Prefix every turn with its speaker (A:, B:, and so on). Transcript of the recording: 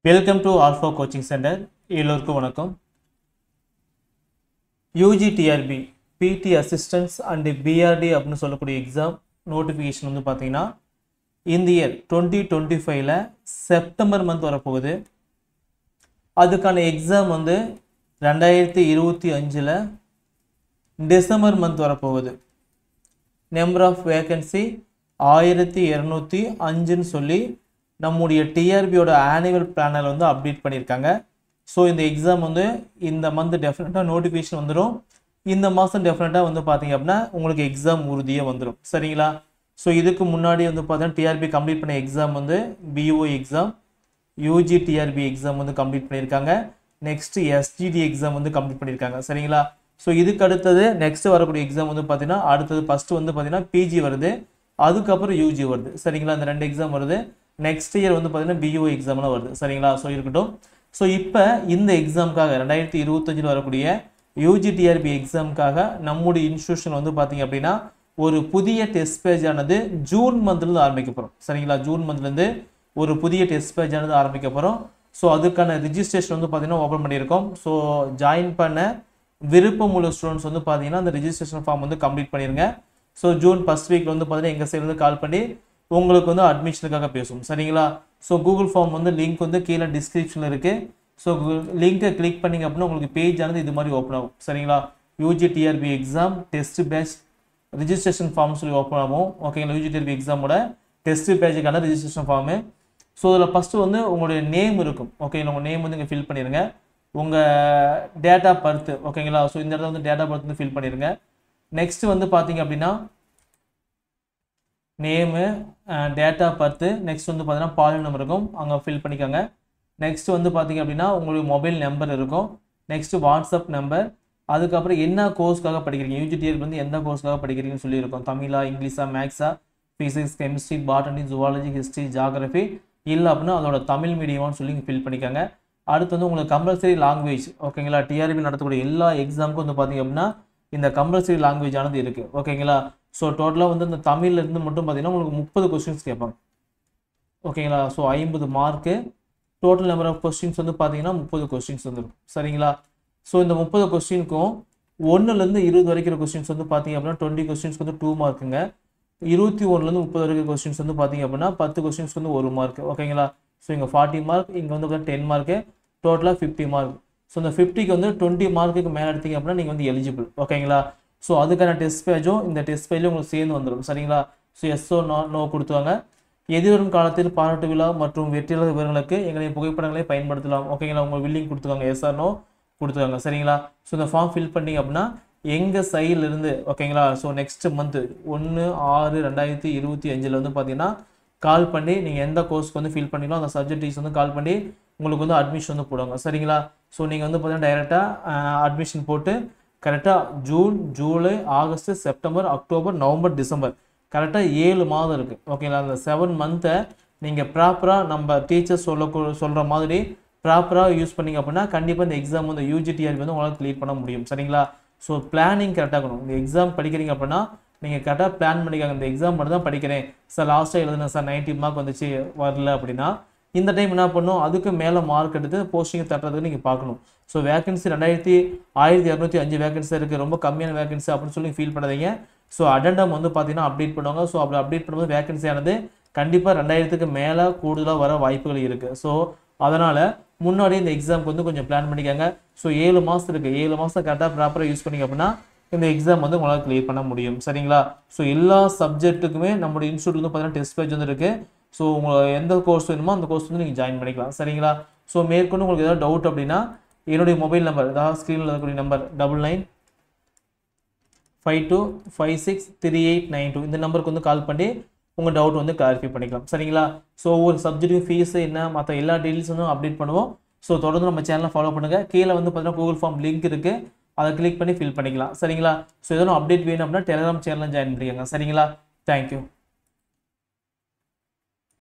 A: Welcome to alpha coaching centre. எல்லோருக்கும் வணக்கம். UGTRB பிடி அசிஸ்டன்ஸ் அண்ட் பிஆர்டி அப்படின்னு சொல்லக்கூடிய எக்ஸாம் நோட்டிஃபிகேஷன் வந்து பார்த்தீங்கன்னா இந்த இயர் 2025 செப்டம்பர் மந்த் வரப்போகுது. அதுக்கான எக்ஸாம் வந்து 2025 டிசம்பர் மந்த் வரப்போகுது. நம்பர் ஆஃப் வேக்கன்சி 1205ன்னு சொல்லி நம்முடைய டிஆர்பியோட ஆனுவல் பிளானர் வந்து அப்டேட் பண்ணியிருக்காங்க. ஸோ இந்த எக்ஸாம் வந்து இந்த மந்த் டெஃபினட்டாக நோட்டிஃபிகேஷன் வந்துடும். இந்த மாதம் டெஃபினட்டாக வந்து பார்த்தீங்க அப்படின்னா உங்களுக்கு எக்ஸாம் உறுதியாக வந்துடும். சரிங்களா? ஸோ இதுக்கு முன்னாடி வந்து பார்த்தீங்கன்னா டிஆர்பி கம்ப்ளீட் பண்ண எக்ஸாம் வந்து PO exam, UG TRB exam வந்து கம்ப்ளீட் பண்ணியிருக்காங்க. நெக்ஸ்ட் எஸ்ஜிடி எக்ஸாம் வந்து கம்ப்ளீட் பண்ணியிருக்காங்க. சரிங்களா? ஸோ இதுக்கு அடுத்தது நெக்ஸ்ட் வரக்கூடிய எக்ஸாம் வந்து பார்த்தீங்கன்னா அடுத்தது ஃபஸ்ட்டு வந்து பார்த்தீங்கன்னா பிஜி வருது, அதுக்கப்புறம் யூஜி வருது. சரிங்களா? இந்த ரெண்டு எக்ஸாம் வருது. நெக்ஸ்ட் இயர் வந்து பார்த்தீங்கன்னா பிஓ எக்ஸாம்லாம் வருது. சரிங்களா? ஸோ இருக்கட்டும். ஸோ இப்போ இந்த எக்ஸாமுக்காக 2025 வரக்கூடிய யூஜி டிஆர்பி எக்ஸாமுக்காக நம்முடைய இன்ஸ்டியூஷன் வந்து பார்த்தீங்க அப்படின்னா ஒரு புதிய டெஸ்ட் பேஜ் ஆனது ஜூன் மந்த்லேருந்து ஆரம்பிக்க போகிறோம். சரிங்களா? ஜூன் மந்த்லேருந்து ஒரு புதிய டெஸ்ட் பேஜ் ஆனது ஆரம்பிக்க போகிறோம். ஸோ அதுக்கான ரிஜிஸ்ட்ரேஷன் வந்து பார்த்தீங்கன்னா ஓப்பன் பண்ணியிருக்கோம். ஸோ ஜாயின் பண்ண விருப்பம் உள்ள ஸ்டூடெண்ட்ஸ் வந்து பார்த்தீங்கன்னா அந்த ரிஜிஸ்ட்ரேஷன் ஃபார்ம் வந்து கம்ப்ளீட் பண்ணிடுங்க. ஸோ ஜூன் ஃபர்ஸ்ட் வீக்கில் வந்து பார்த்தீங்கன்னா எங்கள் சைட்லேருந்து கால் பண்ணி உங்களுக்கு வந்து அட்மிஷனுக்காக பேசுவோம். சரிங்களா? ஸோ கூகுள் ஃபார்ம் வந்து லிங்க் வந்து கீழே டிஸ்கிரிப்ஷனில் இருக்குது. ஸோ லிங்கை கிளிக் பண்ணிங்க அப்படின்னா உங்களுக்கு பேஜ் ஆனது இது மாதிரி ஓப்பன் ஆகும். சரிங்களா? UG TRB exam test batch registration form சொல்லி ஓப்பன் ஆகும். ஓகேங்களா? யூஜி டிஆர்பி எக்ஸாமோட டெஸ்ட் பேஜுக்கான ரிஜிஸ்ட்ரேஷன் ஃபார்மு. ஸோ இதில் ஃபஸ்ட்டு வந்து உங்களுடைய நேம் இருக்கும். ஓகேங்களா? உங்கள் நேம் வந்து இங்கே ஃபில் பண்ணிடுங்க. உங்கள் டேட் ஆஃப் பர்த். ஓகேங்களா? ஸோ இந்த இடத்துல வந்து டேட் ஆஃப் பர்த் வந்து ஃபில் பண்ணிடுங்க. நெக்ஸ்ட் வந்து பார்த்தீங்க அப்படின்னா name, date of birth, next வந்து பார்த்தீங்கன்னா பாலின் நம்பர் இருக்கும், அங்கே ஃபில் பண்ணிக்கோங்க. நெக்ஸ்ட் வந்து பார்த்தீங்க அப்படின்னா உங்களுக்கு மொபைல் நம்பர் இருக்கும். நெக்ஸ்ட் வாட்ஸ்அப் நம்பர், அதுக்கப்புறம் என்ன கோர்ஸ்க்காக படிக்கிறீங்க, யூஜிடிஆர் வந்து எந்த கோர்ஸ்க்காக படிக்கிறீங்கன்னு சொல்லியிருக்கோம். தமிழா, இங்கிலீஷா, மேக்ஸா, physics, chemistry, botany, zoology, history, geography, இல்லை அப்படின்னா அதோட தமிழ் மீடியமானு சொல்லி ஃபில் பண்ணிக்கோங்க. அடுத்து வந்து உங்களுக்கு கம்பல்சரி லாங்குவேஜ். ஓகேங்களா? டிஆர்பி நடத்தக்கூடிய எல்லா எக்ஸாமுக்கும் வந்து பார்த்தீங்க அப்படின்னா இந்த கம்பல்சரி லாங்குவேஜ் ஆனது இருக்குது. ஓகேங்களா? ஸோ டோட்டலாக வந்து இந்த தமிழ்லேருந்து மட்டும் பார்த்தீங்கன்னா உங்களுக்கு 30 கொஸ்டின்ஸ் கேட்பாங்க. ஓகேங்களா? So 50 mark. Total number of questions வந்து பார்த்தீங்கன்னா 30 கொஸ்டின்ஸ் வந்துடும். சரிங்களா? ஸோ இந்த 30 கொஸ்டினுக்கும் 1லேருந்து 20 வரைக்கும் கொஸ்டின்ஸ் வந்து பார்த்தீங்க அப்படின்னா 20 கொஸ்டின்ஸ்க்கு வந்து 2 மார்க்குங்க. 21லேருந்து 30 வரைக்கும் கொஸ்டின்ஸ் வந்து பார்த்தீங்க அப்படின்னா 10 கொஸ்டின்ஸ்க்கு வந்து 1 மார்க். ஓகேங்களா? ஸோ இங்கே 40 மார்க், இங்கே வந்து 10 மார்க்கு, டோட்டலாக 50 மார்க். ஸோ இந்த 50க்கு வந்து 20 மார்க்குக்கு மேலே எடுத்தீங்க அப்படின்னா நீங்கள் வந்து எலிஜிபிள். ஓகேங்களா? ஸோ அதுக்கான டெஸ்ட் பேஜும் இந்த டெஸ்ட் பேஜும் உங்களுக்கு சேர்ந்து வந்துடும். சரிங்களா? ஸோ எஸ்ஓ நோ கொடுத்துவாங்க. எதிர்வரும் காலத்தில் பாராட்டு விழா மற்றும் வெற்றியாளர் விவரங்களுக்கு எங்களின் புகைப்படங்களை பயன்படுத்தலாம். ஓகேங்களா? உங்கள் வில்லிங் கொடுத்துவாங்க, எஸ்ஆர் நோ கொடுத்துவாங்க. சரிங்களா? ஸோ இந்த ஃபார்ம் ஃபில் பண்ணிங்க அப்படின்னா எங்கள் சைட்லேருந்து ஓகேங்களா? ஸோ நெக்ஸ்ட் மந்த்து 1/6/2025 வந்து பார்த்தீங்கன்னா கால் பண்ணி நீங்கள் எந்த கோர்ஸ்க்கு வந்து ஃபில் பண்ணிங்களோ அந்த சப்ஜெக்ட் டீச்சர் வந்து கால் பண்ணி உங்களுக்கு வந்து அட்மிஷன் வந்து போடுவாங்க. சரிங்களா? ஸோ நீங்கள் வந்து பார்த்தீங்கன்னா டைரெக்டாக அட்மிஷன் போட்டு கரெக்டாக June, July, August, September, October, November, December கரெக்டாக 7 மாதம் இருக்குது. ஓகேங்களா? அந்த 7 மந்த்தை நீங்கள் ப்ராப்பராக நம்ம டீச்சர்ஸ் சொல்கிற மாதிரி ப்ராப்பராக யூஸ் பண்ணிங்க அப்படின்னா கண்டிப்பாக இந்த எக்ஸாம் வந்து யூஜிடிஆர்பி வந்து உங்களால் கிளியர் பண்ண முடியும். சரிங்களா? ஸோ பிளானிங் கரெக்டாக இருக்கணும். இந்த எக்ஸாம் படிக்கிறீங்க அப்படின்னா நீங்கள் கரெக்டாக பிளான் பண்ணிக்காங்க. இந்த எக்ஸாம் மட்டும் தான் படிக்கிறேன் சார், லாஸ்ட்டாக எழுதுனேன் சார், 90 மார்க் வந்துச்சு வரல அப்படின்னா இந்த டைம் என்ன பண்ணணும், அதுக்கு மேலே மார்க் எடுத்து போஸ்டிங் தட்டுறதுக்கு நீங்கள் பார்க்கணும். ஸோ வேகன்சி 1205 வேகன்சி இருக்குது, ரொம்ப கம்மியான வேகன்சி அப்படின்னு சொல்லி ஃபீல் பண்ணாதீங்க. ஸோ அடெண்டம் வந்து பார்த்தீங்கன்னா அப்டேட் பண்ணுவாங்க. ஸோ அப்படி அப்டேட் பண்ணும்போது வேகன்சியானது கண்டிப்பாக 2000க்கு மேலே கூடுதலாக வர வாய்ப்புகள் இருக்குது. ஸோ அதனால் முன்னாடி இந்த எக்ஸாமுக்கு வந்து கொஞ்சம் பிளான் பண்ணிக்காங்க. ஸோ 7 மாதம் இருக்குது, 7 மாதம் கரெக்டாக ப்ராப்பராக யூஸ் பண்ணிங்க அப்படின்னா இந்த எக்ஸாம் வந்து உங்களால் கிளியர் பண்ண முடியும். சரிங்களா? ஸோ எல்லா சப்ஜெக்ட்டுக்குமே நம்மளுடைய இன்ஸ்டியூட்ல வந்து பார்த்தீங்கன்னா டெஸ்ட் பேஜ் வந்து இருக்குது. ஸோ உங்களுக்கு எந்த கோர்ஸ் வேணுமோ அந்த கோர்ஸ் வந்து நீங்கள் ஜாயின் பண்ணிக்கலாம். சரிங்களா? ஸோ மேற்கொண்டு உங்களுக்கு ஏதாவது டவுட் அப்படின்னா என்னுடைய மொபைல் நம்பர், அதாவது ஸ்க்ரீனில் இருக்கக்கூடிய நம்பர் 9952563892 இந்த நம்பருக்கு வந்து கால் பண்ணி உங்கள் டவுட் வந்து கிளாரிஃபை பண்ணிக்கலாம். சரிங்களா? ஸோ ஒவ்வொரு சப்ஜெக்ட்டுக்கும் ஃபீஸ் என்ன மற்ற எல்லா டீட்டெயில்ஸ் வந்து அப்டேட் பண்ணுவோம். ஸோ தொடர்ந்து நம்ம சேனலை ஃபாலோ பண்ணுங்கள். கீழே வந்து பார்த்தீங்கன்னா கூகுள் ஃபார்ம் லிங்க் இருக்குது, அதை கிளிக் பண்ணி ஃபில் பண்ணிக்கலாம். சரிங்களா? ஸோ எதனா அப்டேட் வேணும் அப்படின்னா டெலிகிராம் சேனலில் ஜாயின் பண்ணிக்கோங்க. சரிங்களா? தேங்க்யூ.